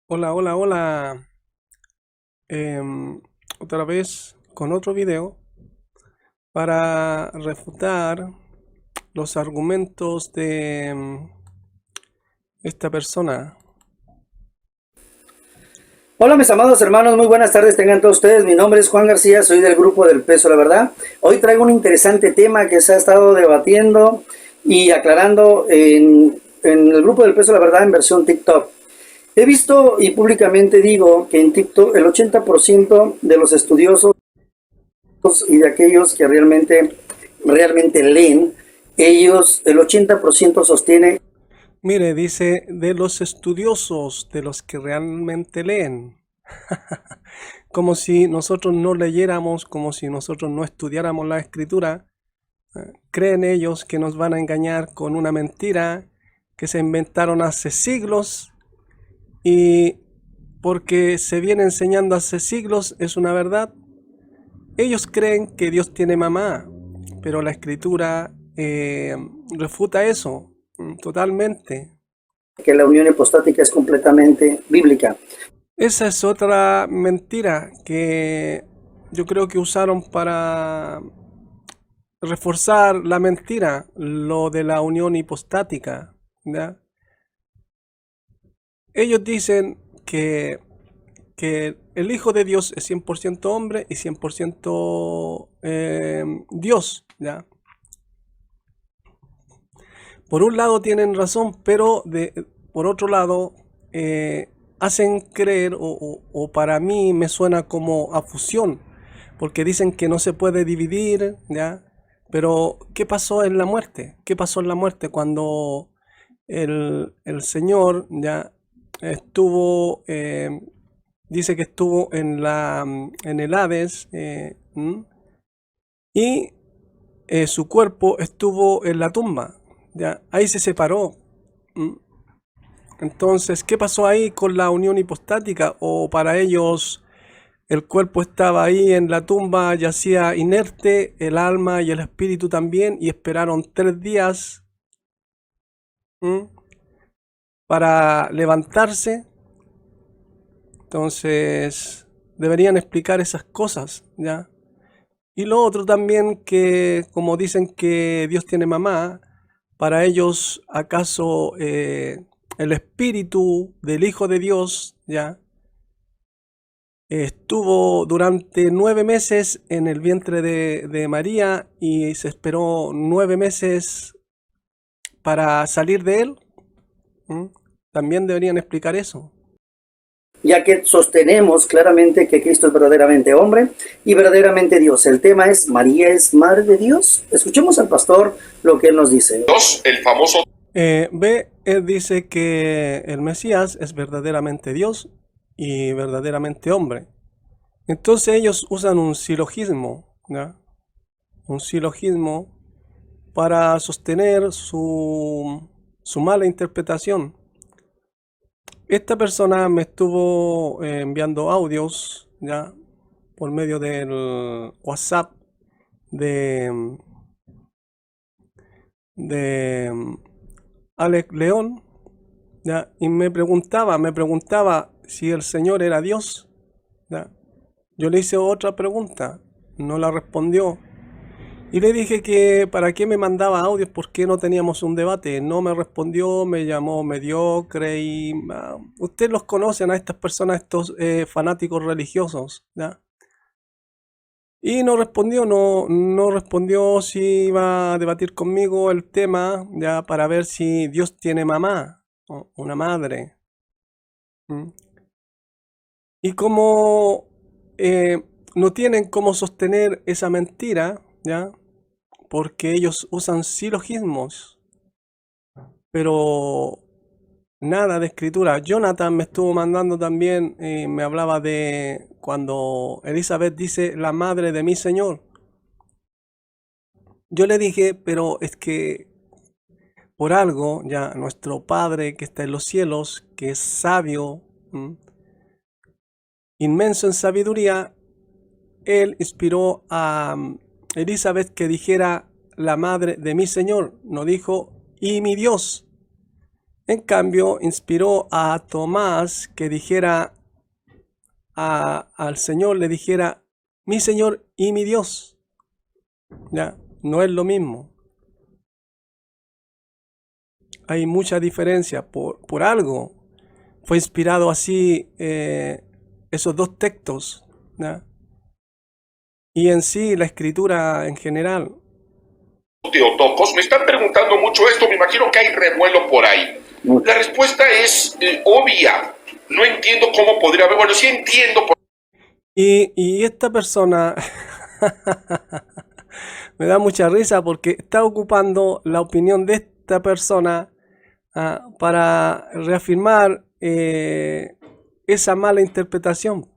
Hola, hola, hola. Otra vez con otro video para refutar los argumentos de esta persona. Hola mis amados hermanos, muy buenas tardes tengan todos ustedes. Mi nombre es Juan García, soy del grupo del Peso La Verdad. Hoy traigo un interesante tema que se ha estado debatiendo y aclarando en el grupo del Peso La Verdad en versión TikTok. He visto y públicamente digo que en TikTok el 80% de los estudiosos y de aquellos que realmente leen, ellos, el 80% sostiene Mire, dice de los estudiosos, de los que realmente leen. Como si nosotros no leyéramos, como si nosotros no estudiáramos la escritura. Creen ellos que nos van a engañar con una mentira que se inventaron hace siglos y porque se viene enseñando hace siglos es una verdad. Ellos creen que Dios tiene mamá, pero la escritura refuta eso totalmente. que la unión hipostática es completamente bíblica. Esa es otra mentira que yo creo que usaron para reforzar la mentira, lo de la unión hipostática, ¿ya? Ellos dicen que el Hijo de Dios es 100% hombre y 100% Dios, ¿ya? Por un lado tienen razón, pero por otro lado hacen creer, o para mí me suena como a fusión, porque dicen que no se puede dividir, ¿ya? Pero, ¿qué pasó en la muerte? ¿Qué pasó en la muerte cuando el Señor ya estuvo, dice que estuvo en el Hades, y su cuerpo estuvo en la tumba, ya, ahí se separó. ¿Mm? Entonces, ¿qué pasó ahí con la unión hipostática? ¿O para ellos el cuerpo estaba ahí en la tumba, yacía inerte, el alma y el espíritu también, y esperaron 3 días ¿m? para levantarse? Entonces, deberían explicar esas cosas, ¿ya? Y lo otro también que, como dicen que Dios tiene mamá, para ellos, ¿acaso el espíritu del Hijo de Dios, ya, estuvo durante 9 meses en el vientre de María y se esperó 9 meses para salir de él? ¿Mm? También deberían explicar eso. Ya que sostenemos claramente que Cristo es verdaderamente hombre y verdaderamente Dios. El tema es, ¿María es madre de Dios? Escuchemos al pastor lo que él nos dice. Dos, el famoso Él dice que el Mesías es verdaderamente Dios y verdaderamente hombre. Entonces ellos usan un silogismo, ¿ya? Un silogismo para sostener su mala interpretación. Esta persona me estuvo enviando audios, ya, por medio del WhatsApp de, de Alex León, ya, y me preguntaba si el Señor era Dios, ya. Yo le hice otra pregunta, no la respondió. Y le dije que para qué me mandaba audios, porque no teníamos un debate. No me respondió, me llamó mediocre y ustedes los conocen a estas personas, estos fanáticos religiosos, ¿ya? Y no respondió, no respondió si iba a debatir conmigo el tema, ya, para ver si Dios tiene mamá o una madre. ¿Mm? Y como eh, no tienen cómo sostener esa mentira, ¿ya? Porque ellos usan silogismos, pero nada de escritura. Jonathan me estuvo mandando también, me hablaba de cuando Elizabeth dice la madre de mi Señor. Yo le dije, pero es que por algo ya nuestro Padre que está en los cielos, que es sabio, inmenso en sabiduría, él inspiró a Elizabeth que dijera la madre de mi Señor, no dijo y mi Dios. En cambio, inspiró a Tomás que dijera al Señor, le dijera, mi Señor y mi Dios. ¿Ya? No es lo mismo. Hay mucha diferencia por algo. Fue inspirado así esos dos textos, ¿ya? Y en sí la escritura en general. Teotocos, me están preguntando mucho esto, me imagino que hay revuelo por ahí. La respuesta es obvia. No entiendo cómo podría haber, bueno, sí entiendo. Y esta persona me da mucha risa porque está ocupando la opinión de esta persona para reafirmar esa mala interpretación.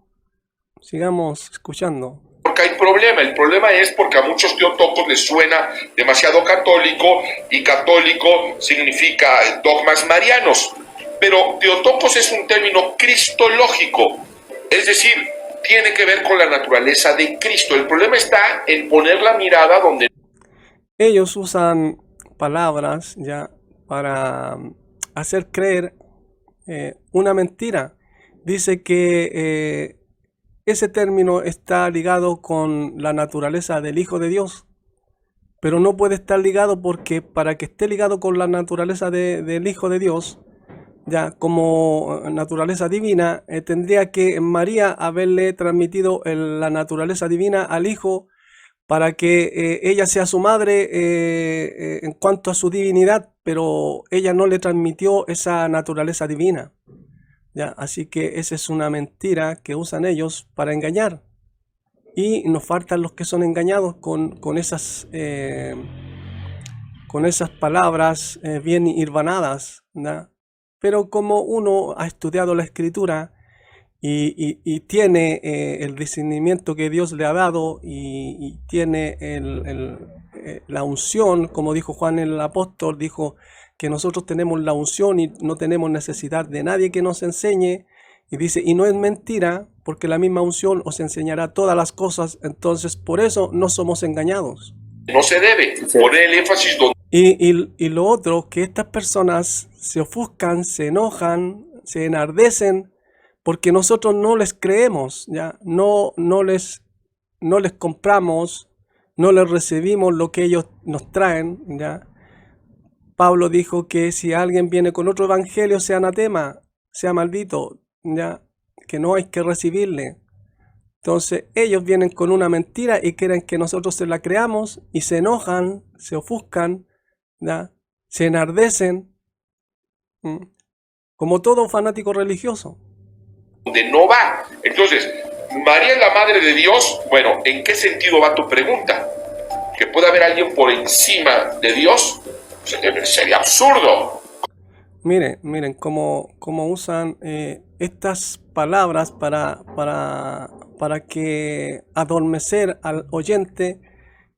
Sigamos escuchando. Porque hay problema, el problema es porque a muchos teotocos les suena demasiado católico y católico significa dogmas marianos, pero teotocos es un término cristológico, es decir, tiene que ver con la naturaleza de Cristo. El problema está en poner la mirada donde ellos usan palabras ya para hacer creer una mentira. Dice que ese término está ligado con la naturaleza del Hijo de Dios, pero no puede estar ligado porque para que esté ligado con la naturaleza del Hijo de Dios, ya como naturaleza divina, tendría que María haberle transmitido la naturaleza divina al Hijo para que ella sea su madre en cuanto a su divinidad, pero ella no le transmitió esa naturaleza divina. ¿Ya? Así que esa es una mentira que usan ellos para engañar. Y nos faltan los que son engañados con esas palabras bien hirvanadas, ¿ya? Pero como uno ha estudiado la escritura y tiene el discernimiento que Dios le ha dado y tiene la unción, como dijo Juan el apóstol, dijo que nosotros tenemos la unción y no tenemos necesidad de nadie que nos enseñe, y dice, y no es mentira, porque la misma unción os enseñará todas las cosas, entonces por eso no somos engañados. no se debe poner el énfasis donde... Y lo otro, que estas personas se ofuscan, se enojan, se enardecen, porque nosotros no les creemos, ¿ya? No les compramos, no les recibimos lo que ellos nos traen, ¿ya? Pablo dijo que si alguien viene con otro evangelio, sea anatema, sea maldito, ¿ya? Que no hay que recibirle. Entonces ellos vienen con una mentira y quieren que nosotros se la creamos y se enojan, se ofuscan, ¿ya? Se enardecen, como todo fanático religioso. Donde no va. Entonces, María es la madre de Dios. Bueno, ¿en qué sentido va tu pregunta? ¿Que puede haber alguien por encima de Dios? Sería absurdo. Miren cómo usan estas palabras para que adormecer al oyente,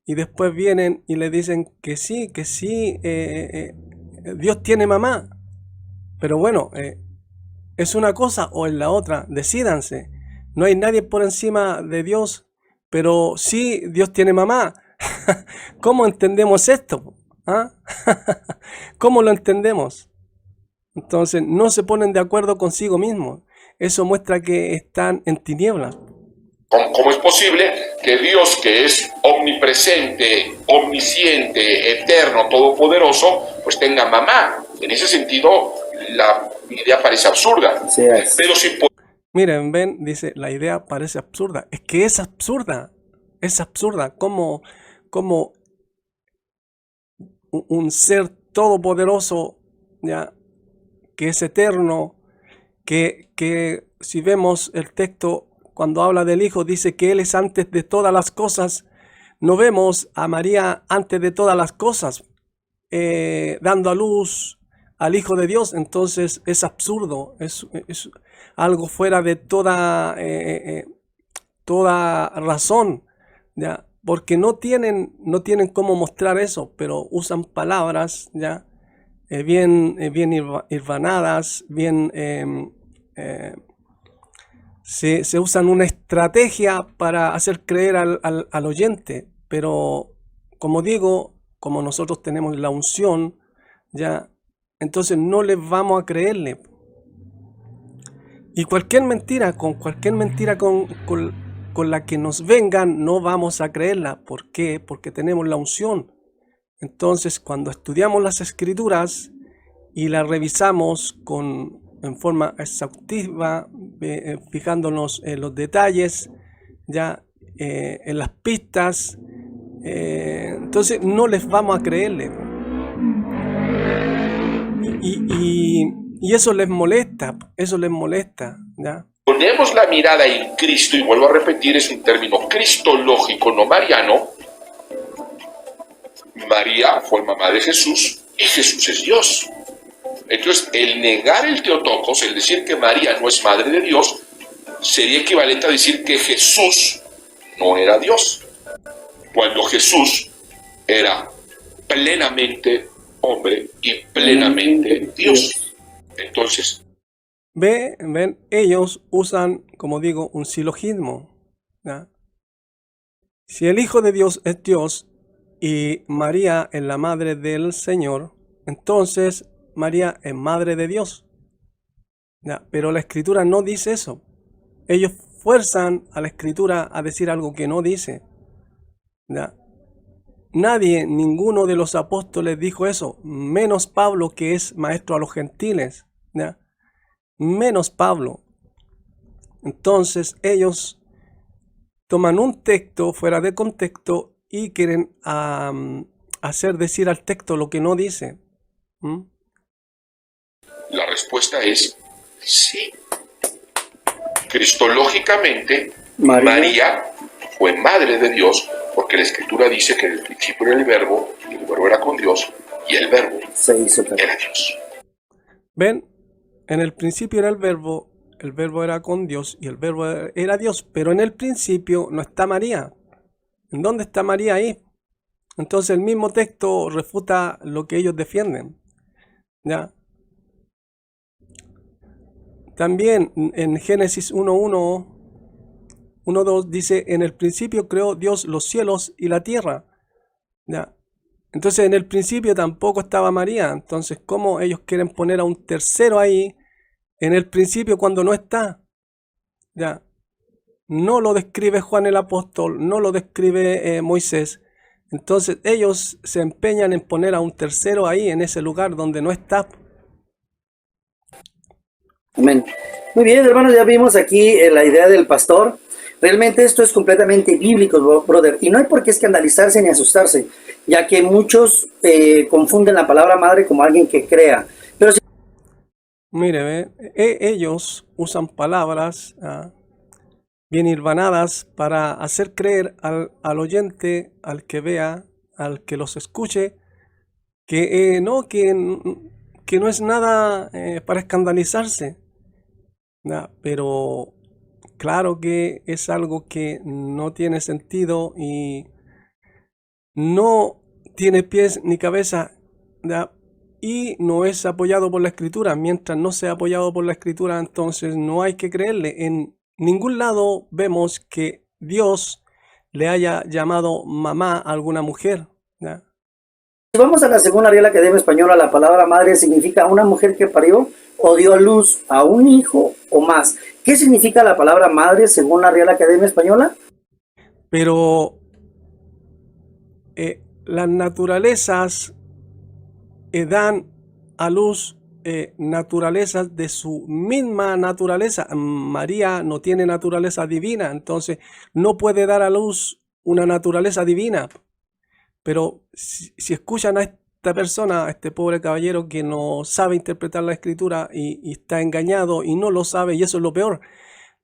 y después vienen y le dicen que sí, Dios tiene mamá. Pero bueno, ¿es una cosa o es la otra? Decídanse. No hay nadie por encima de Dios, pero sí Dios tiene mamá. ¿Cómo entendemos esto? ¿Ah? ¿Cómo lo entendemos? Entonces no se ponen de acuerdo consigo mismos. Eso muestra que están en tinieblas. ¿Cómo es posible que Dios, que es omnipresente, omnisciente, eterno, todopoderoso, pues tenga mamá? En ese sentido, la idea parece absurda. Sí, es. Pero si... Miren, ven, dice, la idea parece absurda. Es que es absurda. Es absurda. Como un ser todopoderoso, ¿ya? Que es eterno, que si vemos el texto, cuando habla del Hijo, dice que Él es antes de todas las cosas. No vemos a María antes de todas las cosas, dando a luz al Hijo de Dios. Entonces es absurdo, es algo fuera de toda razón, ¿ya? Porque no tienen cómo mostrar eso, pero usan palabras, ¿ya? Bien hirvanadas, bien se usan una estrategia para hacer creer al oyente, pero como digo, como nosotros tenemos la unción, ya entonces no les vamos a creerle. Y cualquier mentira con la que nos vengan, no vamos a creerla. ¿Por qué? Porque tenemos la unción. Entonces, cuando estudiamos las Escrituras y las revisamos en forma exhaustiva, fijándonos en los detalles, ya en las pistas, entonces no les vamos a creerle. Y eso les molesta, ¿ya? Ponemos la mirada en Cristo, y vuelvo a repetir, es un término cristológico, no mariano. María fue mamá de Jesús y Jesús es Dios. Entonces, el negar el Teotocos, el decir que María no es madre de Dios, sería equivalente a decir que Jesús no era Dios, cuando Jesús era plenamente hombre y plenamente Dios. Entonces, ven, ellos usan, como digo, un silogismo, ¿ya? Si el Hijo de Dios es Dios y María es la madre del Señor, entonces María es madre de Dios, ¿ya? Pero la Escritura no dice eso. Ellos fuerzan a la Escritura a decir algo que no dice, ¿ya? Ninguno de los apóstoles dijo eso, menos Pablo, que es maestro a los gentiles, ¿ya? Menos Pablo. Entonces ellos toman un texto fuera de contexto y quieren hacer decir al texto lo que no dice. La respuesta es sí. Cristológicamente, María fue madre de Dios, porque la Escritura dice que en el principio era el Verbo era con Dios, y el Verbo era Dios. ¿Ven? En el principio era el Verbo era con Dios, y el Verbo era Dios, pero en el principio no está María. ¿En dónde está María ahí? Entonces el mismo texto refuta lo que ellos defienden, ¿ya? También en Génesis 1:1, 1:2 dice, en el principio creó Dios los cielos y la tierra, ¿ya? Entonces en el principio tampoco estaba María. Entonces, ¿cómo ellos quieren poner a un tercero ahí en el principio cuando no está? ¿Ya? No lo describe Juan el apóstol, no lo describe Moisés. Entonces ellos se empeñan en poner a un tercero ahí en ese lugar donde no está. Amén. Muy bien, hermanos, ya vimos aquí la idea del pastor. Realmente esto es completamente bíblico, brother, y no hay por qué escandalizarse ni asustarse, ya que muchos confunden la palabra madre como alguien que crea. Pero si... Mire, ellos usan palabras bien hilvanadas para hacer creer al oyente, al que vea, al que los escuche, que no es nada para escandalizarse. Pero claro que es algo que no tiene sentido y no tiene pies ni cabeza, y no es apoyado por la Escritura. Mientras no sea apoyado por la Escritura, entonces no hay que creerle. En ningún lado vemos que Dios le haya llamado mamá a alguna mujer, ¿ya? Si vamos a la segunda Real Academia Española, la palabra madre significa una mujer que parió o dio a luz a un hijo o más. ¿Qué significa la palabra madre según la Real Academia Española? Pero las naturalezas dan a luz naturalezas de su misma naturaleza. María no tiene naturaleza divina, entonces no puede dar a luz una naturaleza divina. Pero si escuchan a esta persona, a este pobre caballero que no sabe interpretar la Escritura y está engañado y no lo sabe, y eso es lo peor.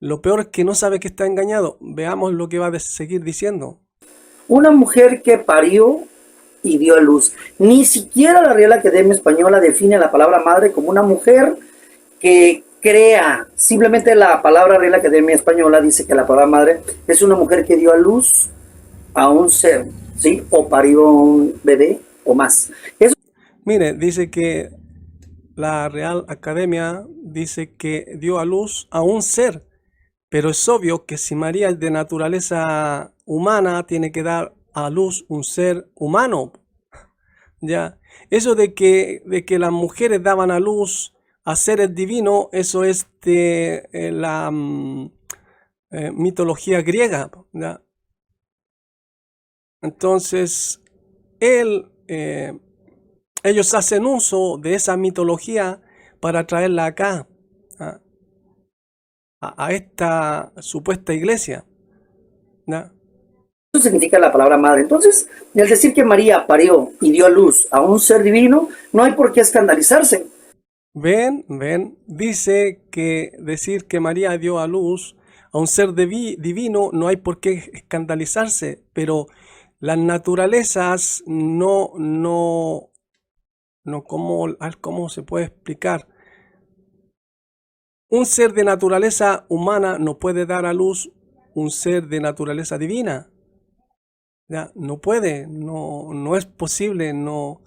Lo peor es que no sabe que está engañado. Veamos lo que va a seguir diciendo. Una mujer que parió y dio a luz. Ni siquiera la Real Academia Española define la palabra madre como una mujer que crea. Simplemente la palabra Real Academia Española dice que la palabra madre es una mujer que dio a luz a un ser, ¿sí? O parió un bebé o más. Eso... Mire, dice que la Real Academia dice que dio a luz a un ser, pero es obvio que si María es de naturaleza humana, tiene que dar a luz un ser humano, ¿ya? Eso de que las mujeres daban a luz a seres divinos, eso es de la mitología griega, ¿ya? Entonces, ellos hacen uso de esa mitología para traerla acá, ¿ah? a esta supuesta iglesia, ¿ya? Eso significa la palabra madre. Entonces, al decir que María parió y dio a luz a un ser divino, no hay por qué escandalizarse. Ven, dice que decir que María dio a luz a un ser divino no hay por qué escandalizarse, pero las naturalezas no, ¿cómo se puede explicar? Un ser de naturaleza humana no puede dar a luz un ser de naturaleza divina. ¿Ya? No puede, no es posible, no.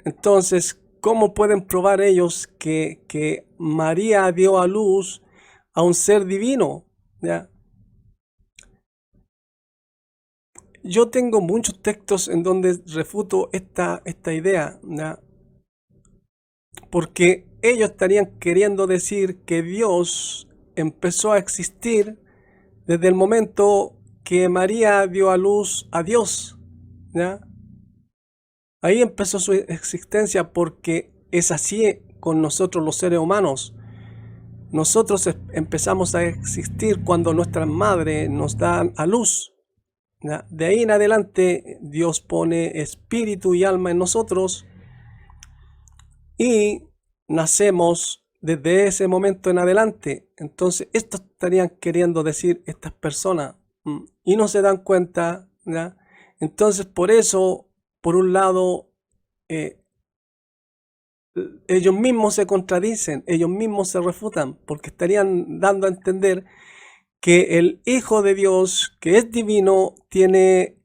Entonces, ¿cómo pueden probar ellos que María dio a luz a un ser divino? ¿Ya? Yo tengo muchos textos en donde refuto esta idea, ¿ya? Porque ellos estarían queriendo decir que Dios empezó a existir desde el momento que María dio a luz a Dios, ¿ya? Ahí empezó su existencia porque es así con nosotros los seres humanos. Nosotros empezamos a existir cuando nuestras madres nos dan a luz, ¿ya? De ahí en adelante Dios pone espíritu y alma en nosotros y nacemos desde ese momento en adelante. Entonces, esto estarían queriendo decir estas personas y no se dan cuenta, ¿ya? Entonces, por eso, por un lado, ellos mismos se contradicen, ellos mismos se refutan, porque estarían dando a entender que el Hijo de Dios, que es divino, tiene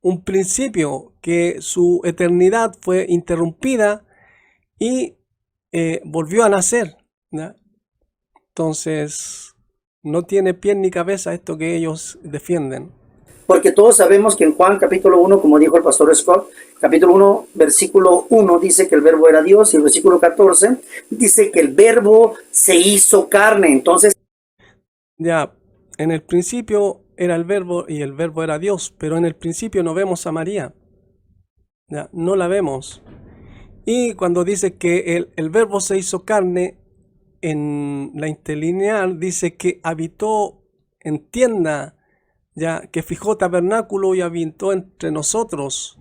un principio, que su eternidad fue interrumpida y volvió a nacer, ¿ya? Entonces, no tiene pie ni cabeza esto que ellos defienden. Porque todos sabemos que en Juan capítulo 1, como dijo el pastor Scott, capítulo 1, versículo 1 dice que el verbo era Dios, y el versículo 14 dice que el verbo se hizo carne. Entonces, ya, en el principio era el verbo y el verbo era Dios, pero en el principio no vemos a María, ya, no la vemos. Y cuando dice que el verbo se hizo carne, en la interlineal dice que habitó en tienda, ya, que fijó tabernáculo y habitó entre nosotros.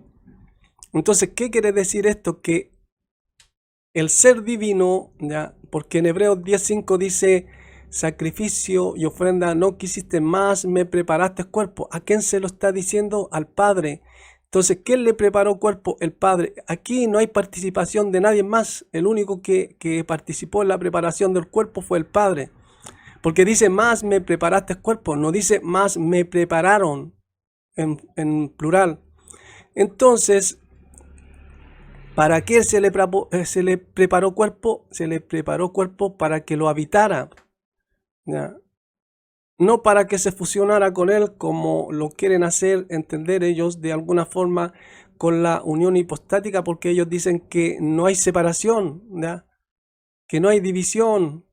Entonces, ¿qué quiere decir esto? Que el ser divino, ya, porque en Hebreos 10:5 dice, sacrificio y ofrenda no quisiste más, me preparaste cuerpo. ¿A quién se lo está diciendo? Al Padre. Entonces, ¿quién le preparó cuerpo? El Padre. Aquí no hay participación de nadie más. El único que participó en la preparación del cuerpo fue el Padre. Porque dice, más me preparaste cuerpo. No dice, más me prepararon en plural. Entonces, ¿para qué se le preparó cuerpo? Se le preparó cuerpo para que lo habitara, ¿ya? No para que se fusionara con él como lo quieren hacer entender ellos de alguna forma con la unión hipostática, porque ellos dicen que no hay separación, ¿ya? Que no hay división,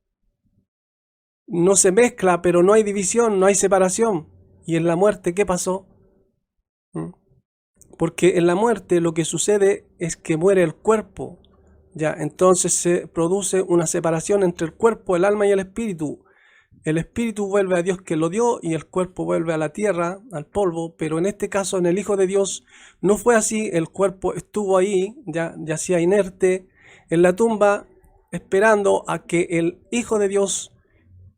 no se mezcla, pero no hay división, no hay separación. ¿Y en la muerte qué pasó? Porque en la muerte lo que sucede es que muere el cuerpo, ¿ya? Entonces se produce una separación entre el cuerpo, el alma y el espíritu. El espíritu vuelve a Dios que lo dio y el cuerpo vuelve a la tierra, al polvo, pero en este caso en el Hijo de Dios no fue así. El cuerpo estuvo ahí, ya yacía inerte en la tumba, esperando a que el Hijo de Dios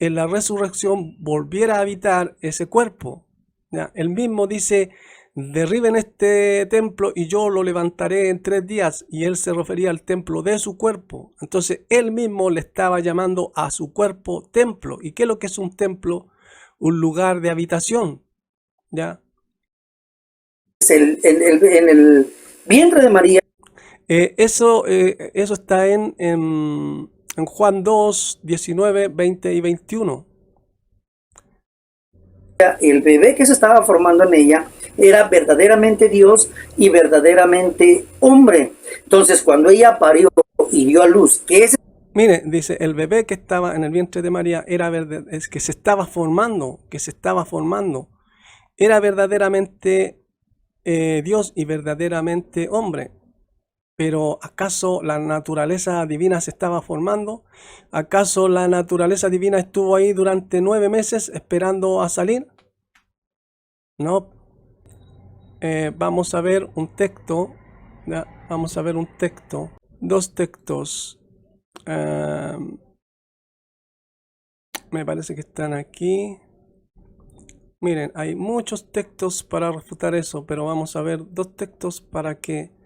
en la resurrección volviera a habitar ese cuerpo, ¿ya? Él mismo dice, derriben este templo y yo lo levantaré en 3 días, y él se refería al templo de su cuerpo. Entonces él mismo le estaba llamando a su cuerpo templo. ¿Y qué es lo que es un templo? Un lugar de habitación, ¿ya? en el vientre de María, Eso está en Juan 2, 19, 20 y 21. el bebé que se estaba formando en ella era verdaderamente Dios y verdaderamente hombre. Entonces, cuando ella parió y dio a luz, que ese... Mire, dice, el bebé que estaba en el vientre de María es que se estaba formando, era verdaderamente Dios y verdaderamente hombre. Pero ¿acaso la naturaleza divina se estaba formando? ¿Acaso la naturaleza divina estuvo ahí durante 9 meses esperando a salir? No. Vamos a ver un texto. ¿Ya? Vamos a ver un texto. 2 textos. Me parece que están aquí. Miren, hay muchos textos para refutar eso, pero vamos a ver 2 textos para que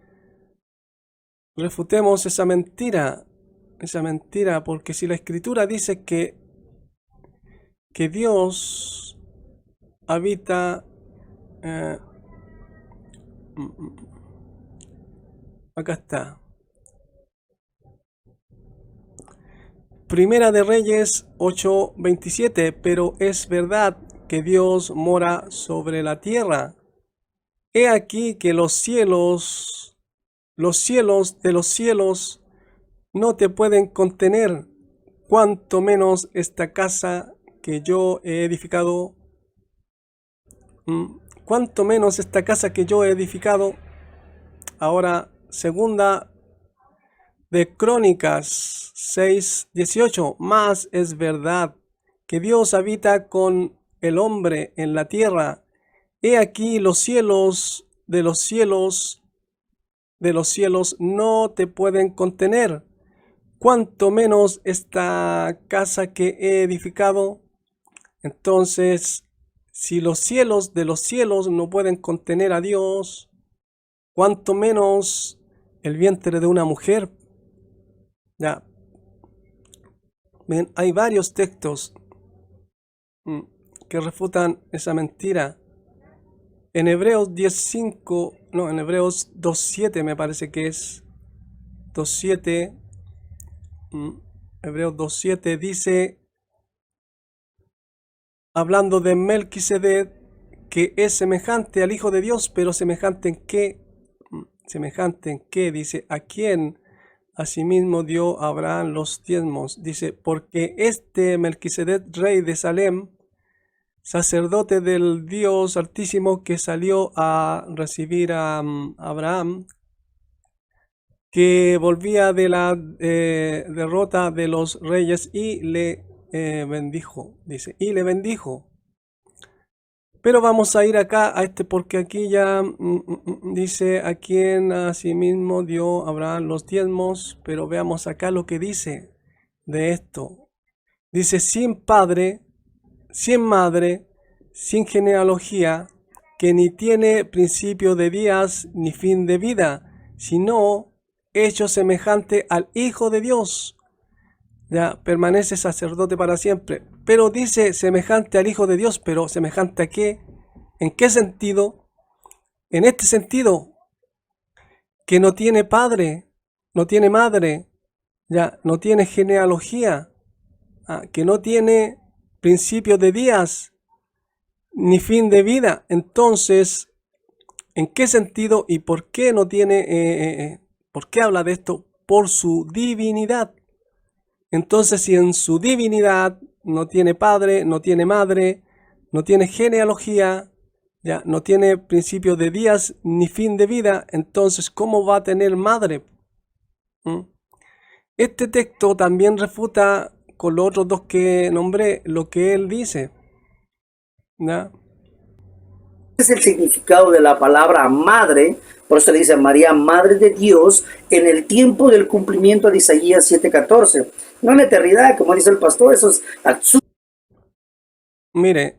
refutemos esa mentira, porque si la escritura dice que Dios habita, acá está, Primera de Reyes 8:27, pero es verdad que Dios mora sobre la tierra. He aquí que los cielos de los cielos no te pueden contener, cuanto menos esta casa que yo he edificado. Cuanto menos esta casa que yo he edificado. Ahora, segunda de Crónicas 6:18. Más es verdad que Dios habita con el hombre en la tierra. He aquí los cielos de los cielos no te pueden contener, cuanto menos esta casa que he edificado. Entonces, si los cielos de los cielos no pueden contener a Dios, cuanto menos el vientre de una mujer. Ya. Ven, hay varios textos que refutan esa mentira. En Hebreos 10:5, no, en Hebreos 2:7 me parece que es 2:7. Hebreos 2:7 dice, hablando de Melquisedec, que es semejante al Hijo de Dios, pero semejante en qué, dice, a quien asimismo dio a Abraham los diezmos. Dice, porque este Melquisedec, rey de Salem, sacerdote del Dios Altísimo, que salió a recibir a Abraham, que volvía de la derrota de los reyes, y le bendijo, dice, y le bendijo. Pero vamos a ir acá a porque aquí ya dice, a quien asimismo dio Abraham los diezmos, pero veamos acá lo que dice de esto. Dice, sin padre, sin madre, sin genealogía, que ni tiene principio de días ni fin de vida, sino hecho semejante al Hijo de Dios. Ya permanece sacerdote para siempre. Pero dice semejante al Hijo de Dios, pero semejante a qué, ¿en qué sentido? En este sentido, que no tiene padre, no tiene madre, ya no tiene genealogía, que no tiene principio de días ni fin de vida. Entonces, ¿en qué sentido y por qué no tiene, por qué habla de esto? Por su divinidad. Entonces, si en su divinidad no tiene padre, no tiene madre, no tiene genealogía, ya no tiene principio de días ni fin de vida, entonces ¿cómo va a tener madre? Este texto también refuta con los otros 2 que nombré lo que él dice. ¿Ya? Es el significado de la palabra madre, por eso le dice María, madre de Dios, en el tiempo del cumplimiento de Isaías 7:14. No en la eternidad, como dice el pastor, eso es absurdo. Mire,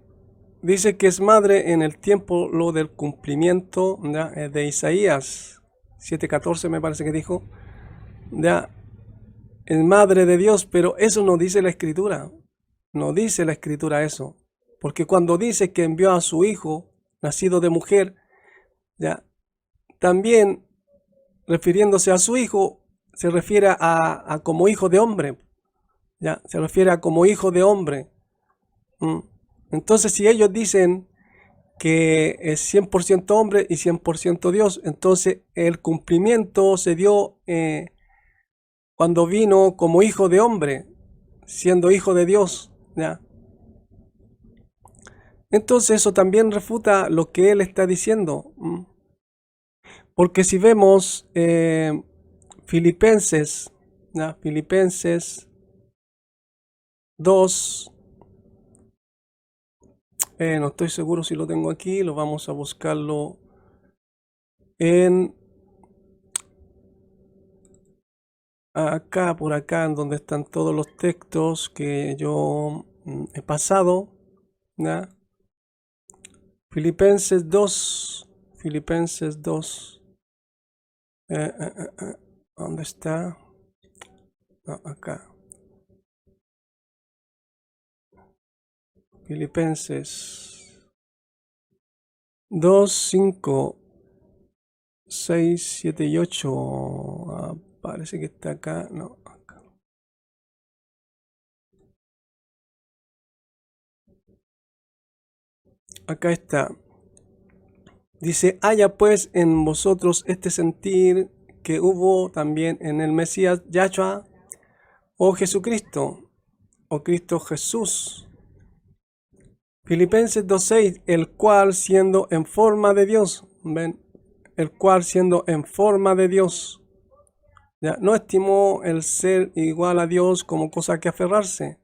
dice que es madre en el tiempo lo del cumplimiento, ¿ya? De Isaías 7:14 me parece que dijo. Ya, es madre de Dios, pero eso no dice la escritura. No dice la escritura eso. Porque cuando dice que envió a su hijo, nacido de mujer, ya, también refiriéndose a su hijo, se refiere a como hijo de hombre. Ya, se refiere a como hijo de hombre. Entonces, si ellos dicen que es 100% hombre y 100% Dios, entonces el cumplimiento se dio cuando vino como hijo de hombre, siendo hijo de Dios, ¿ya? Entonces eso también refuta lo que él está diciendo. Porque si vemos Filipenses, ¿ya? Filipenses 2, no estoy seguro si lo tengo aquí, lo vamos a buscarlo en acá, por acá, en donde están todos los textos que yo he pasado, ¿ya? Filipenses 2, Filipenses 2, ¿dónde está? No, acá. Filipenses 2, 5, 6, 7 y 8. Parece que está acá. No, acá. Acá está. Dice, haya pues en vosotros este sentir que hubo también en el Mesías Yahshua o Jesucristo o Cristo Jesús. Filipenses 2:6, el cual siendo en forma de Dios, ¿ven? El cual siendo en forma de Dios, ya no estimó el ser igual a Dios como cosa que aferrarse.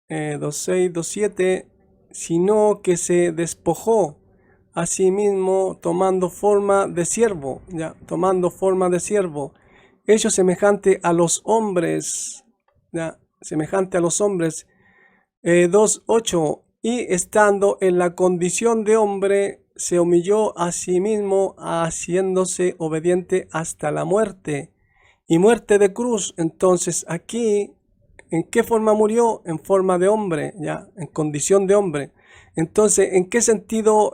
2:6, 2:7, sino que se despojó a sí mismo tomando forma de siervo, ya, tomando forma de siervo, hecho semejante a los hombres, ya, semejante a los hombres. 2:8, y estando en la condición de hombre, se humilló a sí mismo, haciéndose obediente hasta la muerte, y muerte de cruz. Entonces aquí, ¿en qué forma murió? En forma de hombre, ya, en condición de hombre. Entonces, ¿en qué sentido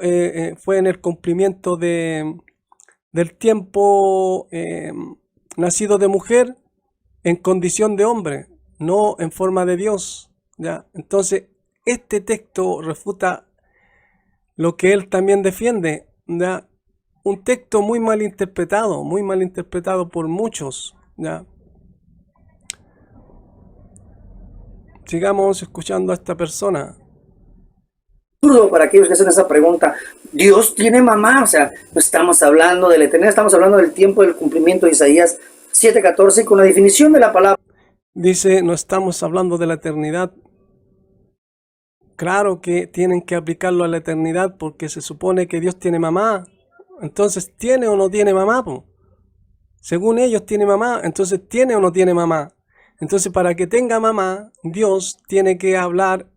fue en el cumplimiento del tiempo nacido de mujer? En condición de hombre, no en forma de Dios, ya. Entonces, este texto refuta lo que él también defiende, ¿ya? Un texto muy mal interpretado por muchos, ¿ya? Sigamos escuchando a esta persona. Para aquellos que hacen esa pregunta, ¿Dios tiene mamá? O sea, no estamos hablando de la eternidad, estamos hablando del tiempo del cumplimiento de Isaías 7:14 con la definición de la palabra. Dice, no estamos hablando de la eternidad. Claro que tienen que aplicarlo a la eternidad porque se supone que Dios tiene mamá. Entonces, ¿tiene o no tiene mamá? Po? Según ellos tiene mamá, entonces ¿tiene o no tiene mamá? Entonces, para que tenga mamá, Dios tiene que hablar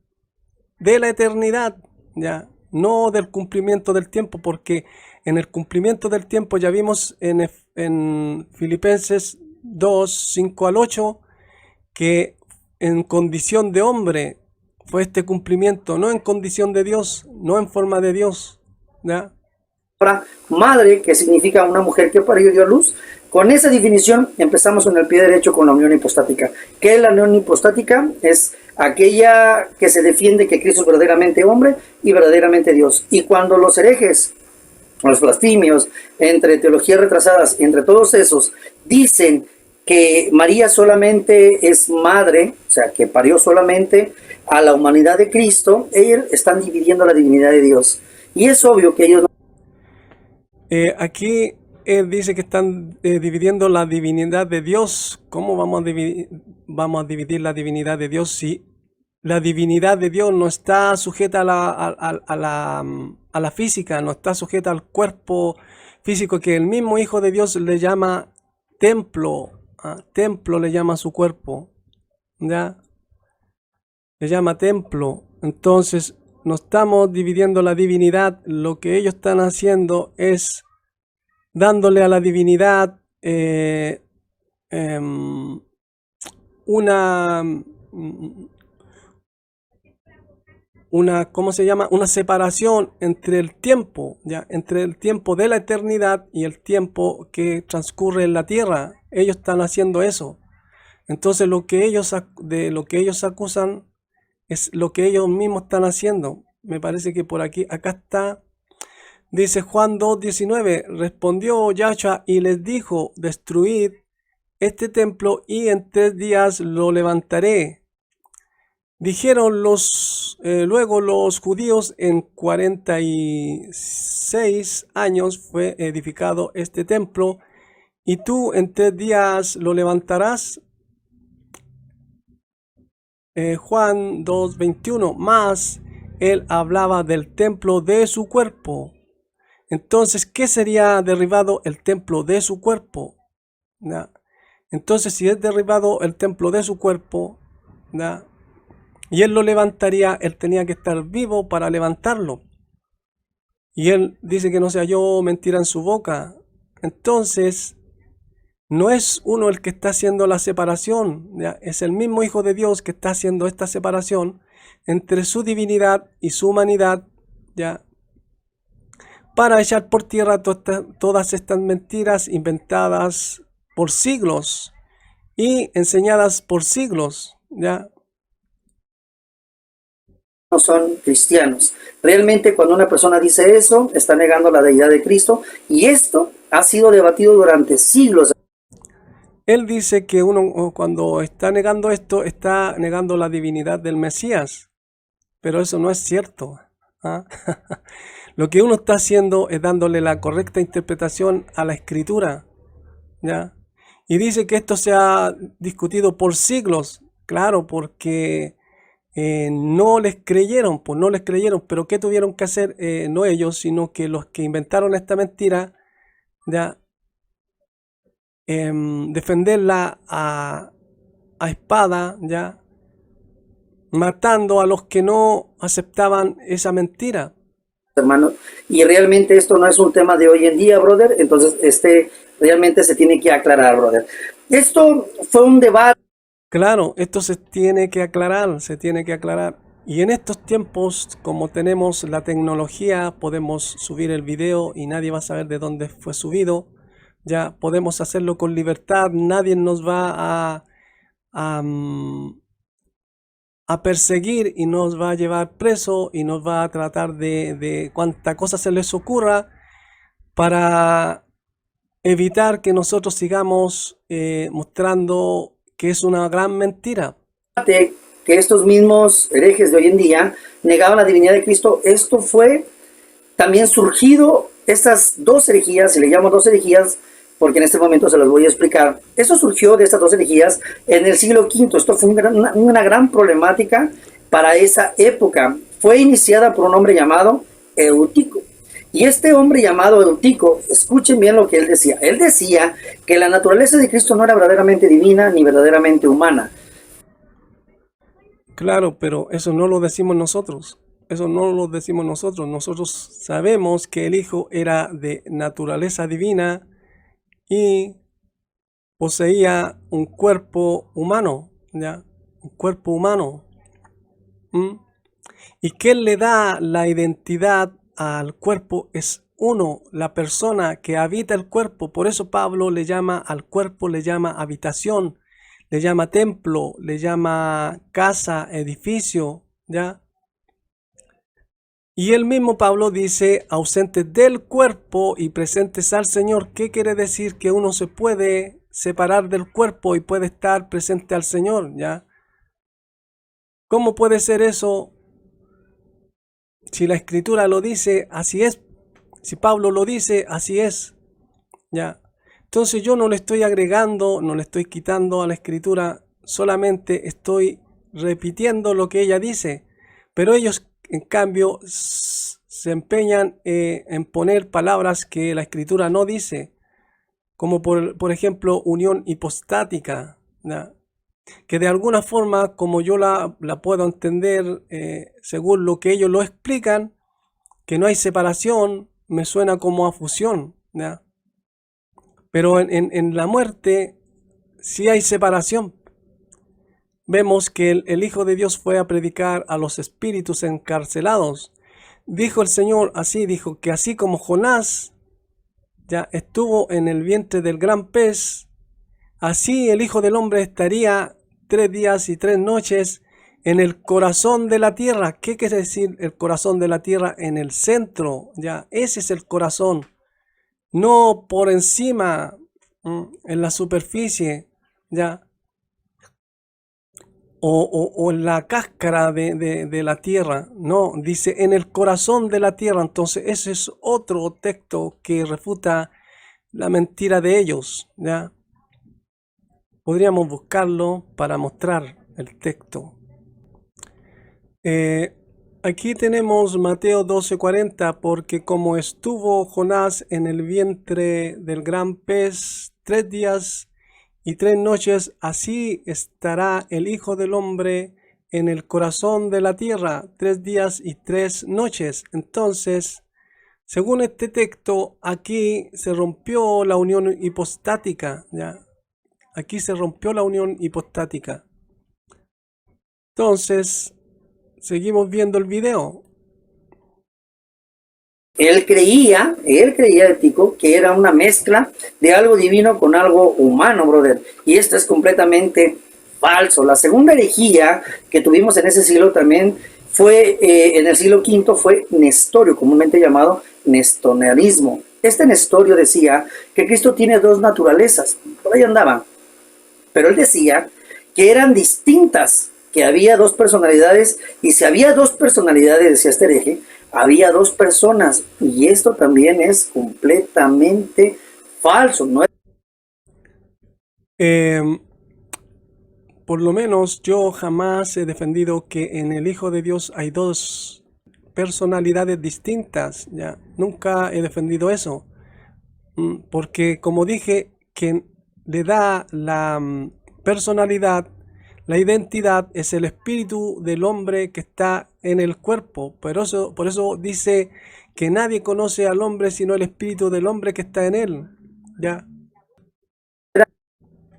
de la eternidad, ya, no del cumplimiento del tiempo, porque en el cumplimiento del tiempo ya vimos en Filipenses 2, 5 al 8, que en condición de hombre fue este cumplimiento, no en condición de Dios, no en forma de Dios, ¿ya? Madre, que significa una mujer que parió y dio a luz. Con esa definición empezamos con el pie derecho con la unión hipostática. ¿Qué es la unión hipostática? Es aquella que se defiende que Cristo es verdaderamente hombre y verdaderamente Dios. Y cuando los herejes, los blasfemios, entre teologías retrasadas, entre todos esos, dicen que María solamente es madre, o sea, que parió solamente a la humanidad de Cristo, ellos están dividiendo la divinidad de Dios. Y es obvio que ellos no... Aquí dice que están dividiendo la divinidad de Dios. ¿Cómo vamos a dividir la divinidad de Dios si la divinidad de Dios no está sujeta a la física, no está sujeta al cuerpo físico que el mismo Hijo de Dios le llama templo? Templo le llama a su cuerpo, ¿ya? Le llama templo. Entonces, no estamos dividiendo la divinidad. Lo que ellos están haciendo es dándole a la divinidad ¿cómo se llama? Una separación entre el tiempo, ¿ya? Entre el tiempo de la eternidad y el tiempo que transcurre en la tierra. Ellos están haciendo eso. Entonces de lo que ellos acusan es lo que ellos mismos están haciendo. Me parece que por aquí, acá está. Dice Juan 2:19, respondió Yahshua y les dijo, destruid este templo y en 3 días lo levantaré. Dijeron luego los judíos, en 46 años fue edificado este templo, y tú en 3 días lo levantarás. Juan 2:21, más él hablaba del templo de su cuerpo. Entonces, ¿qué sería derribado? El templo de su cuerpo. ¿Ya? Entonces, si es derribado el templo de su cuerpo, ¿ya? Y él lo levantaría, él tenía que estar vivo para levantarlo. Y él dice que no se halló mentira en su boca. Entonces, no es uno el que está haciendo la separación, ¿ya? Es el mismo Hijo de Dios que está haciendo esta separación entre su divinidad y su humanidad, ¿ya? Para echar por tierra todas estas mentiras inventadas por siglos y enseñadas por siglos, ¿ya? No son cristianos. Realmente cuando una persona dice eso, está negando la deidad de Cristo, y esto ha sido debatido durante siglos. Él dice que uno cuando está negando esto, está negando la divinidad del Mesías, pero eso no es cierto, ¿ah? Lo que uno está haciendo es dándole la correcta interpretación a la Escritura, ¿ya? Y dice que esto se ha discutido por siglos, claro, porque no les creyeron, pues no les creyeron, pero ¿qué tuvieron que hacer? No ellos, sino que los que inventaron esta mentira, ¿ya? Defenderla a espada, ¿ya? Matando a los que no aceptaban esa mentira. Hermano, y realmente esto no es un tema de hoy en día, brother, entonces realmente se tiene que aclarar, brother. Esto fue un debate. Claro, esto se tiene que aclarar, se tiene que aclarar. Y en estos tiempos, como tenemos la tecnología, podemos subir el video y nadie va a saber de dónde fue subido. Ya podemos hacerlo con libertad, nadie nos va a perseguir y nos va a llevar preso y nos va a tratar de cuanta cosa se les ocurra para evitar que nosotros sigamos mostrando que es una gran mentira. Que estos mismos herejes de hoy en día negaban la divinidad de Cristo. Esto fue también surgido, estas dos herejías, y le llamo dos herejías porque en este momento se las voy a explicar. Esto surgió de estas dos herejías en el siglo V. Esto fue una gran problemática para esa época. Fue iniciada por un hombre llamado Eutico. Y este hombre llamado Eutico, escuchen bien lo que él decía. Él decía que la naturaleza de Cristo no era verdaderamente divina ni verdaderamente humana. Claro, pero eso no lo decimos nosotros. Eso no lo decimos nosotros. Nosotros sabemos que el Hijo era de naturaleza divina y poseía un cuerpo humano, ¿ya? Un cuerpo humano. Y que le da la identidad al cuerpo es uno, la persona que habita el cuerpo. Por eso Pablo le llama al cuerpo, le llama habitación, le llama templo, le llama casa, edificio, ¿ya? Y el mismo Pablo dice, ausentes del cuerpo y presentes al Señor. ¿Qué quiere decir? Que uno se puede separar del cuerpo y puede estar presente al Señor, ¿ya? ¿Cómo puede ser eso? Si la Escritura lo dice, así es. Si Pablo lo dice, así es, ¿ya? Entonces yo no le estoy agregando, no le estoy quitando a la Escritura, solamente estoy repitiendo lo que ella dice. Pero ellos, en cambio, se empeñan en poner palabras que la Escritura no dice, como por ejemplo unión hipostática, ¿ya? Que de alguna forma, como yo la puedo entender, según lo que ellos lo explican, que no hay separación, me suena como a fusión, ¿ya? Pero en la muerte sí hay separación. Vemos que el Hijo de Dios fue a predicar a los espíritus encarcelados. Dijo el Señor así, dijo que así como Jonás ya estuvo en el vientre del gran pez, así el Hijo del Hombre estaría 3 días y 3 noches en el corazón de la tierra. ¿Qué quiere decir el corazón de la tierra? En el centro, ya, ese es el corazón. No por encima, en la superficie, ya, o en la cáscara de la tierra. No, dice en el corazón de la tierra. Entonces ese es otro texto que refuta la mentira de ellos, ya. Podríamos buscarlo para mostrar el texto. Aquí tenemos Mateo 12:40, porque como estuvo Jonás en el vientre del gran pez 3 días y 3 noches, así estará el Hijo del Hombre en el corazón de la tierra 3 días y 3 noches. Entonces, según este texto, aquí se rompió la unión hipostática, ¿ya? Aquí se rompió la unión hipostática. Entonces, seguimos viendo el video. Él creía, Tico, que era una mezcla de algo divino con algo humano, brother. Y esto es completamente falso. La segunda herejía que tuvimos en ese siglo también fue, en el siglo V, fue Nestorio, comúnmente llamado nestorianismo. Este Nestorio decía que Cristo tiene dos naturalezas. Por ahí andaba. Pero él decía que eran distintas, que había dos personalidades, y si había dos personalidades, decía este hereje, había dos personas, y esto también es completamente falso. ¿No? Por lo menos yo jamás he defendido que en el Hijo de Dios hay dos personalidades distintas, ¿ya? Nunca he defendido eso, porque como dije, quien le da la personalidad, la identidad, es el espíritu del hombre que está en el cuerpo. Por eso dice que nadie conoce al hombre sino el espíritu del hombre que está en él, ¿ya?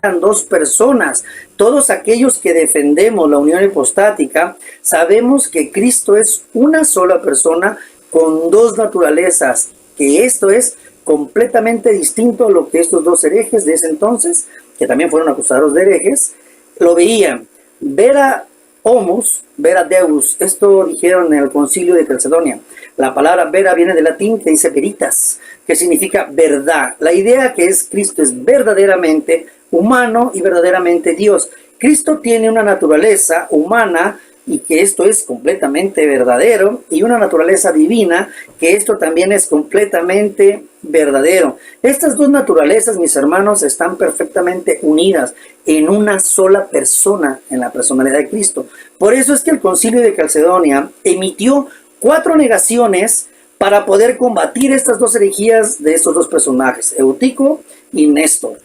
Eran dos personas. Todos aquellos que defendemos la unión hipostática sabemos que Cristo es una sola persona con dos naturalezas, que esto es completamente distinto a lo que estos dos herejes de ese entonces, que también fueron acusados de herejes, lo veían. Vera homus, vera deus, esto dijeron en el concilio de Calcedonia. La palabra vera viene del latín, que dice veritas, que significa verdad. La idea que es Cristo es verdaderamente humano y verdaderamente Dios. Cristo tiene una naturaleza humana, y que esto es completamente verdadero, y una naturaleza divina, que esto también es completamente verdadero. Estas dos naturalezas, mis hermanos, están perfectamente unidas en una sola persona, en la personalidad de Cristo. Por eso es que el concilio de Calcedonia emitió 4 negaciones para poder combatir estas dos herejías de estos dos personajes, Eutico y Néstor.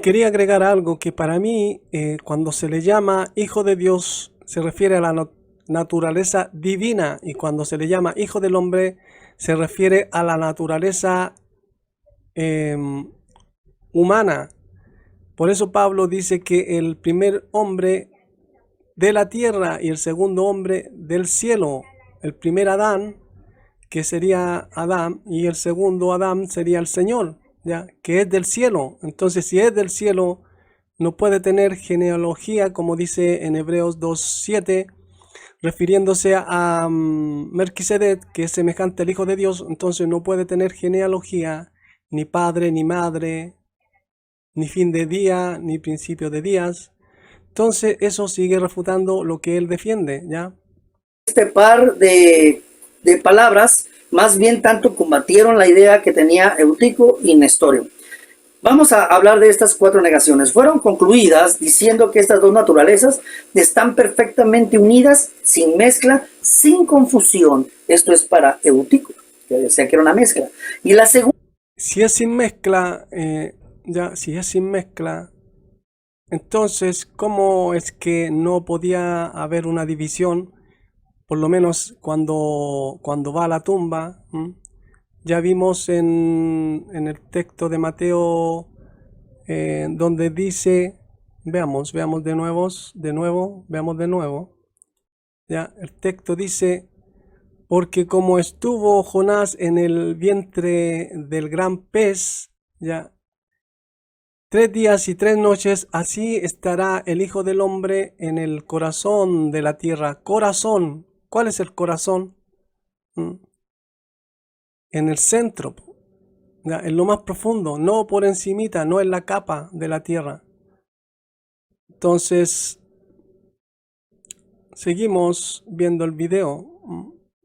Quería agregar algo que para mí, cuando se le llama Hijo de Dios, se refiere a la naturaleza divina, y cuando se le llama Hijo del Hombre, se refiere a la naturaleza humana. Por eso Pablo dice que el primer hombre de la tierra y el segundo hombre del cielo, el primer Adán, que sería Adán, y el segundo Adán sería el Señor, ¿ya? Que es del cielo. Entonces, si es del cielo, no puede tener genealogía, como dice en Hebreos 2:7, refiriéndose a Melquisedec, que es semejante al Hijo de Dios. Entonces no puede tener genealogía, ni padre, ni madre, ni fin de día, ni principio de días. Entonces eso sigue refutando lo que él defiende, ¿ya? Este par de palabras más bien tanto combatieron la idea que tenía Eutico y Nestorio. Vamos a hablar de estas 4 negaciones. Fueron concluidas diciendo que estas dos naturalezas están perfectamente unidas, sin mezcla, sin confusión. Esto es para Eutico, que decía que era una mezcla. Y la segunda... Si es sin mezcla, si es sin mezcla, entonces, ¿cómo es que no podía haber una división? Por lo menos cuando va a la tumba, ya vimos en el texto de Mateo, donde dice, veamos de nuevo, ya, el texto dice, porque como estuvo Jonás en el vientre del gran pez, ya, 3 días y 3 noches, así estará el Hijo del Hombre en el corazón de la tierra. Corazón, ¿cuál es el corazón? ¿Mm? En el centro, ¿ya? En lo más profundo, no por encimita, no en la capa de la tierra. Entonces, seguimos viendo el video.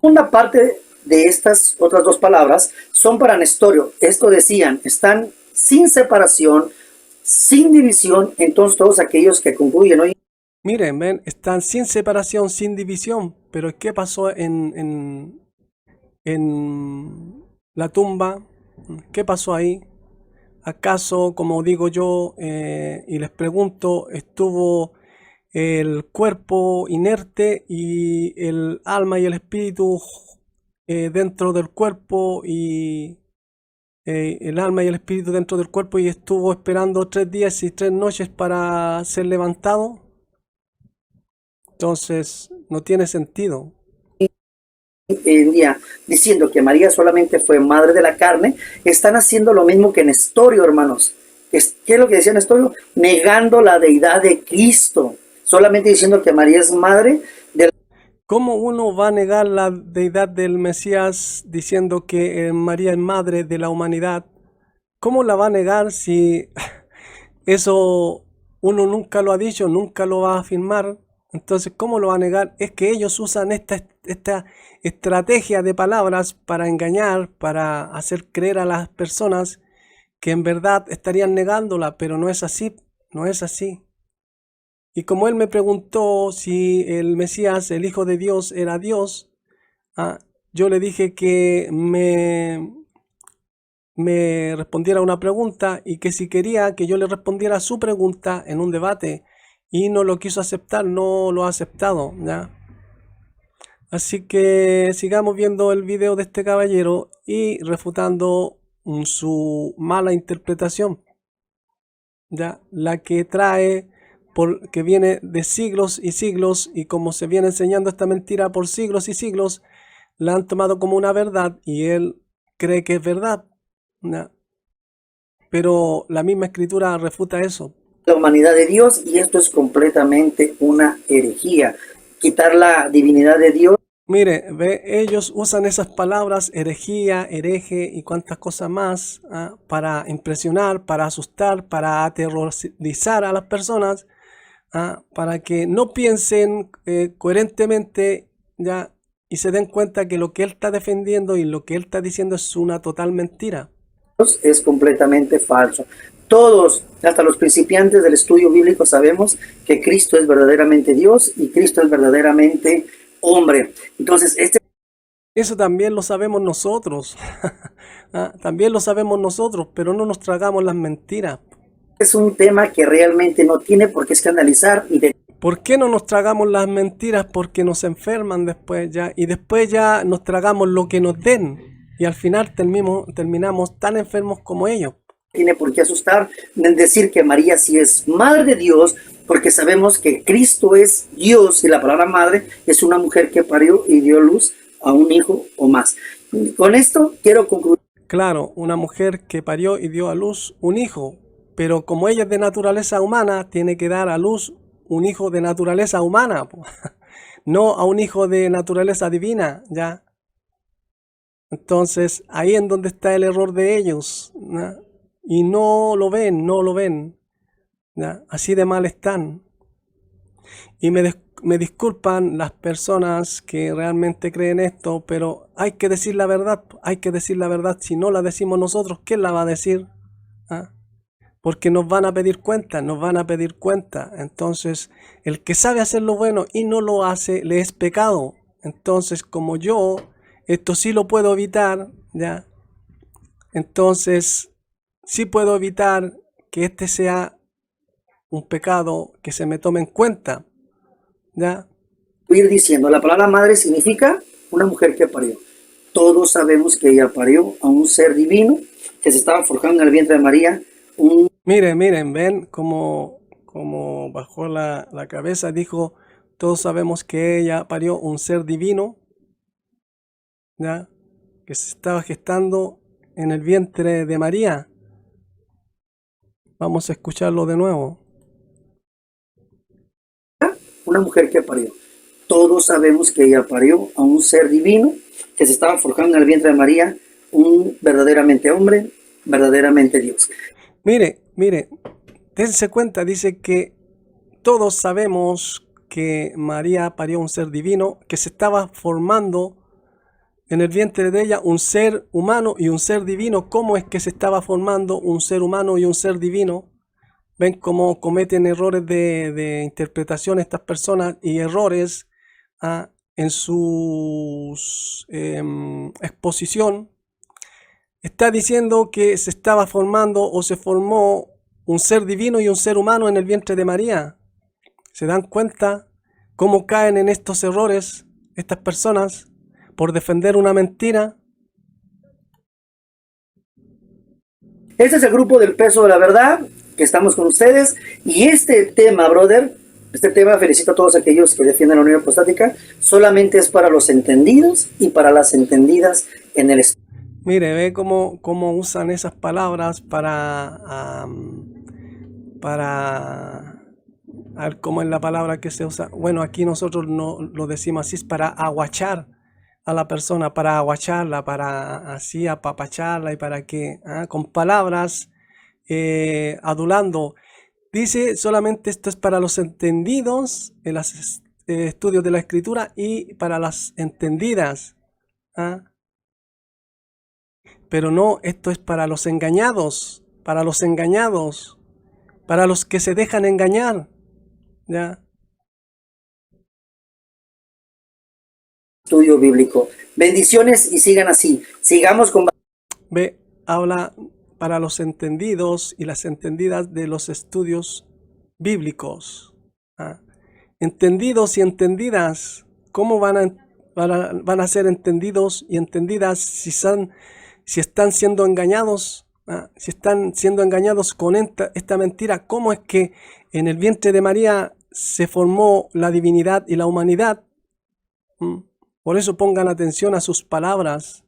Segunda parte de estas otras dos palabras son para Nestorio. Esto decían, están sin separación, sin división, entonces todos aquellos que concluyen hoy. Miren, ven, están sin separación, sin división, pero ¿qué pasó en la tumba? ¿Qué pasó ahí? ¿Acaso, como digo yo, y les pregunto, estuvo el cuerpo inerte y el alma y el espíritu dentro del cuerpo y el alma y el espíritu dentro del cuerpo y estuvo esperando 3 días y 3 noches para ser levantado? Entonces, no tiene sentido. Día diciendo que María solamente fue madre de la carne, están haciendo lo mismo que Nestorio, hermanos. ¿Qué es lo que decía Nestorio? Negando la deidad de Cristo, solamente diciendo que María es madre de la... ¿Cómo uno va a negar la deidad del Mesías diciendo que María es madre de la humanidad? ¿Cómo la va a negar si eso uno nunca lo ha dicho, nunca lo va a afirmar? Entonces, ¿cómo lo va a negar? Es que ellos usan esta estrategia de palabras para engañar, para hacer creer a las personas que en verdad estarían negándola, pero no es así, no es así. Y como él me preguntó si el Mesías, el Hijo de Dios, era Dios, yo le dije que me respondiera una pregunta y que si quería que yo le respondiera su pregunta en un debate, y no lo quiso aceptar, no lo ha aceptado, ¿ya? Así que sigamos viendo el video de este caballero y refutando su mala interpretación, ¿ya? La que trae, que viene de siglos y siglos, y como se viene enseñando esta mentira por siglos y siglos, la han tomado como una verdad y él cree que es verdad, ¿ya? Pero la misma escritura refuta eso. La humanidad de Dios, y esto es completamente una herejía. Quitar la divinidad de Dios. Mire, ve, ellos usan esas palabras, herejía, hereje y cuantas cosas más, para impresionar, para asustar, para aterrorizar a las personas, para que no piensen coherentemente, ya, y se den cuenta que lo que él está defendiendo y lo que él está diciendo es una total mentira. Es completamente falso. Todos, hasta los principiantes del estudio bíblico, sabemos que Cristo es verdaderamente Dios y Cristo es verdaderamente hombre. Entonces, eso también lo sabemos nosotros. También lo sabemos nosotros, pero no nos tragamos las mentiras. Es un tema que realmente no tiene por qué escandalizar. ¿Por qué no nos tragamos las mentiras? Porque nos enferman después ya, y después ya nos tragamos lo que nos den, y al final terminamos tan enfermos como ellos. Tiene por qué asustar en decir que María sí es madre de Dios, porque sabemos que Cristo es Dios y la palabra madre es una mujer que parió y dio luz a un hijo o más. Con esto quiero concluir. Claro, una mujer que parió y dio a luz un hijo, pero como ella es de naturaleza humana, tiene que dar a luz un hijo de naturaleza humana, no a un hijo de naturaleza divina, ¿ya? Entonces, ahí en donde está el error de ellos, ¿no? Y no lo ven, no lo ven, ¿ya? Así de mal están. Y me disculpan las personas que realmente creen esto, pero hay que decir la verdad, hay que decir la verdad. Si no la decimos nosotros, ¿quién la va a decir? Porque nos van a pedir cuenta, nos van a pedir cuenta. Entonces, el que sabe hacer lo bueno y no lo hace, le es pecado. Entonces, como yo, esto sí lo puedo evitar, ¿ya? Entonces, sí puedo evitar que este sea un pecado que se me tome en cuenta, ¿ya? Ir diciendo, la palabra madre significa una mujer que parió. Todos sabemos que ella parió a un ser divino que se estaba forjando en el vientre de María. Miren, ven como bajó la cabeza, dijo, todos sabemos que ella parió un ser divino, ¿ya? Que se estaba gestando en el vientre de María. Vamos a escucharlo de nuevo. Una mujer que parió. Todos sabemos que ella parió a un ser divino que se estaba forjando en el vientre de María, un verdaderamente hombre, verdaderamente Dios. Mire, dense cuenta, dice que todos sabemos que María parió un ser divino, que se estaba formando en el vientre de ella un ser humano y un ser divino. ¿Cómo es que se estaba formando un ser humano y un ser divino? ¿Ven cómo cometen errores de interpretación estas personas y errores en su exposición? Está diciendo que se estaba formando o se formó un ser divino y un ser humano en el vientre de María. ¿Se dan cuenta cómo caen en estos errores estas personas por defender una mentira? Este es el grupo del peso de la verdad, que estamos con ustedes. Y este tema, brother, felicito a todos aquellos que defienden la unión apostática, solamente es para los entendidos y para las entendidas en el estudio. Mire, ve cómo usan esas palabras para a ver cómo es la palabra que se usa. Bueno, aquí nosotros no lo decimos así, es para aguachar a la persona, para aguacharla, para así apapacharla y para que, con palabras adulando. Dice solamente esto es para los entendidos en los estudios de la escritura y para las entendidas. Pero no, esto es para los engañados, para los que se dejan engañar. ¿Ya? Estudio bíblico. Bendiciones y sigan así. Sigamos con... Ve, habla para los entendidos y las entendidas de los estudios bíblicos. Entendidos y entendidas, ¿cómo van a ser entendidos y entendidas si están siendo engañados? Si están siendo engañados con esta mentira, ¿cómo es que en el vientre de María se formó la divinidad y la humanidad? Por eso pongan atención a sus palabras,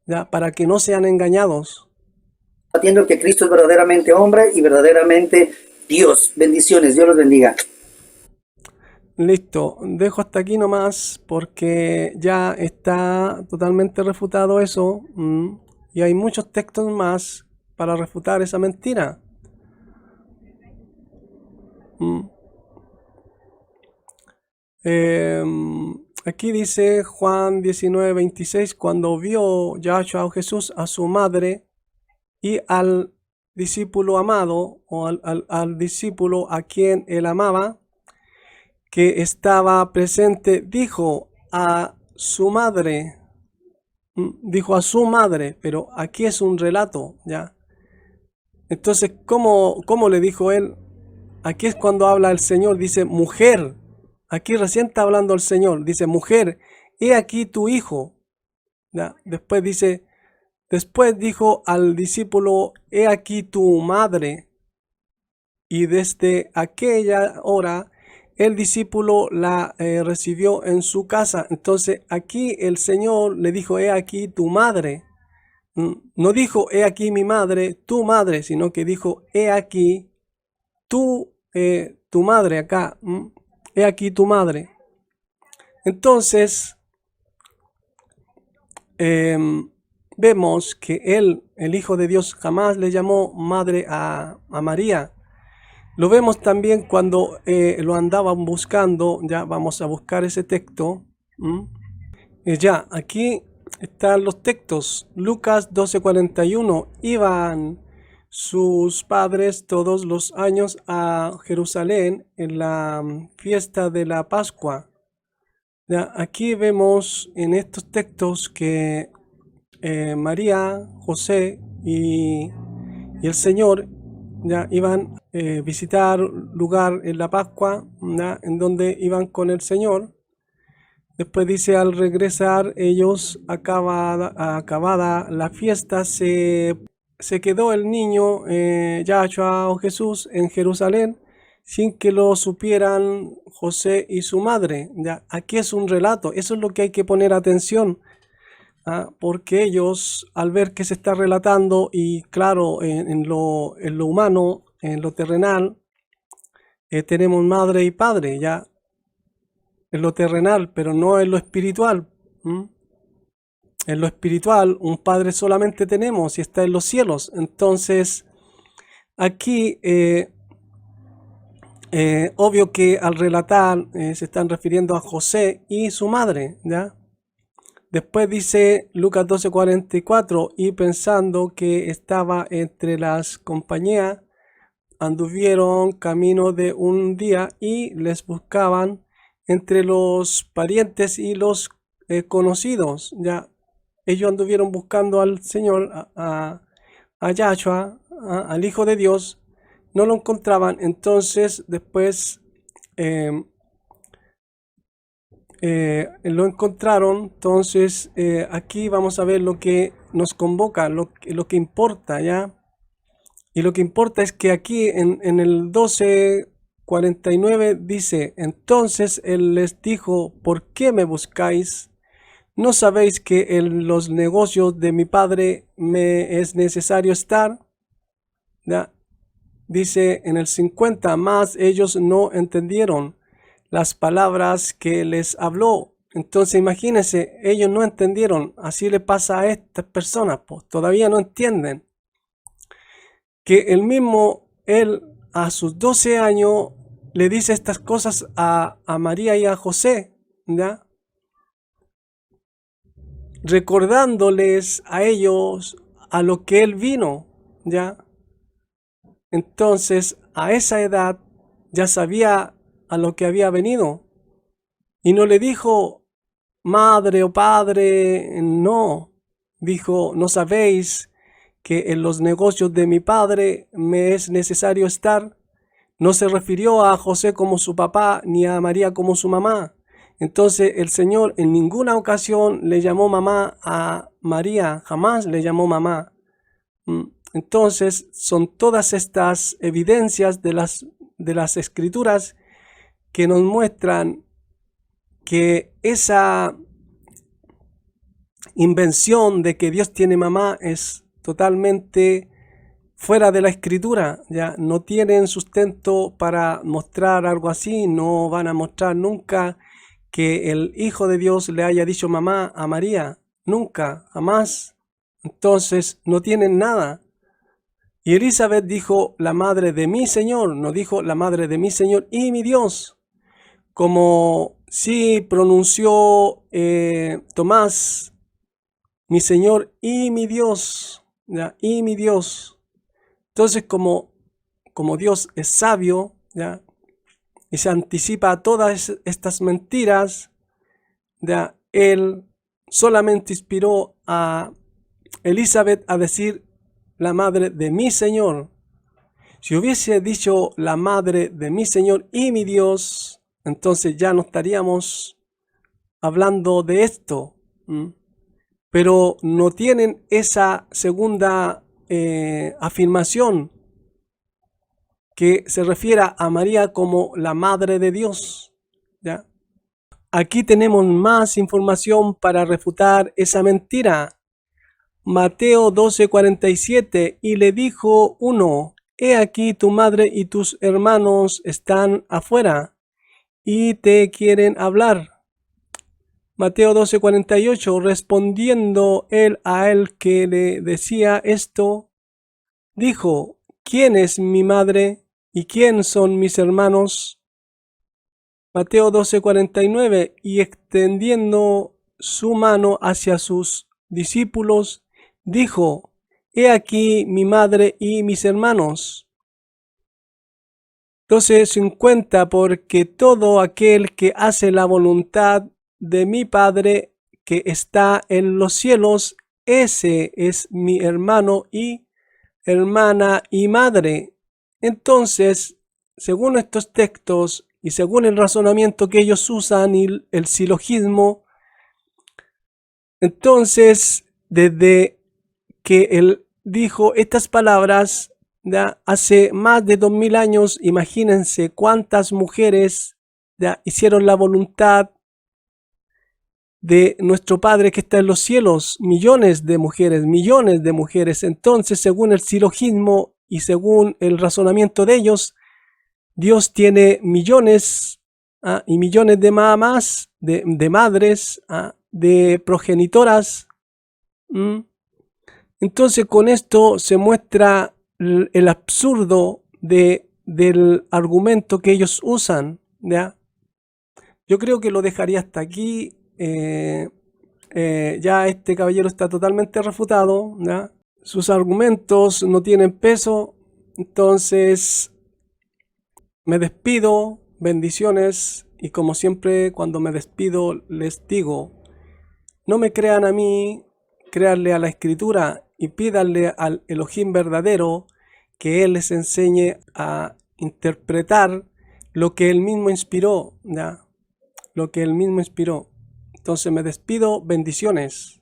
¿ya? Para que no sean engañados. Atiendo que Cristo es verdaderamente hombre y verdaderamente Dios. Bendiciones, Dios los bendiga. Listo, dejo hasta aquí nomás porque ya está totalmente refutado eso. Y hay muchos textos más para refutar esa mentira. Aquí dice Juan 19:26, cuando vio Yahshua Jesús a su madre y al discípulo amado o al discípulo a quien él amaba, que estaba presente, dijo a su madre, pero aquí es un relato, ¿ya? Entonces, ¿cómo le dijo él? Aquí es cuando habla el Señor, dice mujer. Aquí recién está hablando el Señor, dice mujer, he aquí tu hijo. ¿Ya? Después dijo al discípulo, he aquí tu madre. Y desde aquella hora el discípulo la recibió en su casa. Entonces aquí el Señor le dijo, he aquí tu madre. No dijo, he aquí mi madre, tu madre, sino que dijo, he aquí tu madre acá. He aquí tu madre. Entonces, vemos que él, el Hijo de Dios, jamás le llamó madre a María. Lo vemos también cuando lo andaban buscando. Ya vamos a buscar ese texto. Ya, aquí están los textos. Lucas 12:41. Iban sus padres todos los años a Jerusalén en la fiesta de la Pascua. Ya, aquí vemos en estos textos que María, José y el Señor ya iban a visitar lugar en la Pascua, ya, en donde iban con el Señor. Después dice, al regresar ellos, acabada la fiesta, se quedó el niño Yahshua o Jesús en Jerusalén sin que lo supieran José y su madre. ¿Ya? Aquí es un relato, eso es lo que hay que poner atención, porque ellos al ver que se está relatando y claro, en lo humano, en lo terrenal tenemos madre y padre, ya en lo terrenal, pero no en lo espiritual. En lo espiritual, un padre solamente tenemos y está en los cielos. Entonces, aquí, obvio que al relatar se están refiriendo a José y su madre, ¿ya? Después dice Lucas 12:44, y pensando que estaba entre las compañías, anduvieron camino de un día y les buscaban entre los parientes y los conocidos, ¿ya? Ellos anduvieron buscando al Señor, a Yahshua, al Hijo de Dios, no lo encontraban. Entonces después lo encontraron. Entonces aquí vamos a ver lo que nos convoca, lo que importa, ¿ya? Y lo que importa es que aquí en el 12:49 dice: entonces él les dijo, ¿por qué me buscáis? ¿No sabéis que en los negocios de mi padre me es necesario estar? ¿Ya? Dice en el 50, más ellos no entendieron las palabras que les habló. Entonces imagínense, ellos no entendieron. Así le pasa a estas personas, pues todavía no entienden. Que el mismo él a sus 12 años le dice estas cosas a María y a José, ¿ya? Recordándoles a ellos a lo que él vino, ¿ya? Entonces, a esa edad ya sabía a lo que había venido. Y no le dijo madre o padre, no. Dijo, ¿no sabéis que en los negocios de mi padre me es necesario estar? No se refirió a José como su papá ni a María como su mamá. Entonces el Señor en ninguna ocasión le llamó mamá a María, jamás le llamó mamá. Entonces son todas estas evidencias de las Escrituras que nos muestran que esa invención de que Dios tiene mamá es totalmente fuera de la Escritura, ya no tienen sustento para mostrar algo así. No van a mostrar nunca que el Hijo de Dios le haya dicho mamá a María, nunca, jamás. Entonces no tienen nada. Y Elizabeth dijo la madre de mi Señor, no dijo la madre de mi Señor y mi Dios, como sí pronunció Tomás, mi Señor y mi Dios, ¿ya? Y mi Dios. Entonces como Dios es sabio, ¿ya? Y se anticipa a todas estas mentiras, ¿ya? Él solamente inspiró a Elizabeth a decir la madre de mi Señor. Si hubiese dicho la madre de mi Señor y mi Dios, entonces ya no estaríamos hablando de esto. Pero no tienen esa segunda afirmación que se refiera a María como la madre de Dios, ¿ya? Aquí tenemos más información para refutar esa mentira. Mateo 12:47, y le dijo uno: he aquí tu madre y tus hermanos están afuera y te quieren hablar. Mateo 12:48, respondiendo él a él que le decía esto, dijo: ¿quién es mi madre y quién son mis hermanos? Mateo 12:49, y extendiendo su mano hacia sus discípulos, dijo: he aquí mi madre y mis hermanos. 12:50, porque todo aquel que hace la voluntad de mi Padre que está en los cielos, ese es mi hermano y hermana y madre. Entonces, según estos textos y según el razonamiento que ellos usan y el silogismo, entonces desde que él dijo estas palabras, ¿ya? Hace más de 2000 años, imagínense cuántas mujeres, ¿ya? Hicieron la voluntad de nuestro Padre que está en los cielos, millones de mujeres. Entonces, según el silogismo, y según el razonamiento de ellos, Dios tiene millones y millones de mamás, de madres, de progenitoras. Entonces con esto se muestra el absurdo del argumento que ellos usan, ¿ya? Yo creo que lo dejaría hasta aquí. Ya este caballero está totalmente refutado, ¿ya? Sus argumentos no tienen peso. Entonces me despido, bendiciones, y como siempre cuando me despido les digo, no me crean a mí, créanle a la escritura y pídanle al Elohim verdadero que Él les enseñe a interpretar lo que Él mismo inspiró, ¿ya? Lo que Él mismo inspiró. Entonces me despido, bendiciones.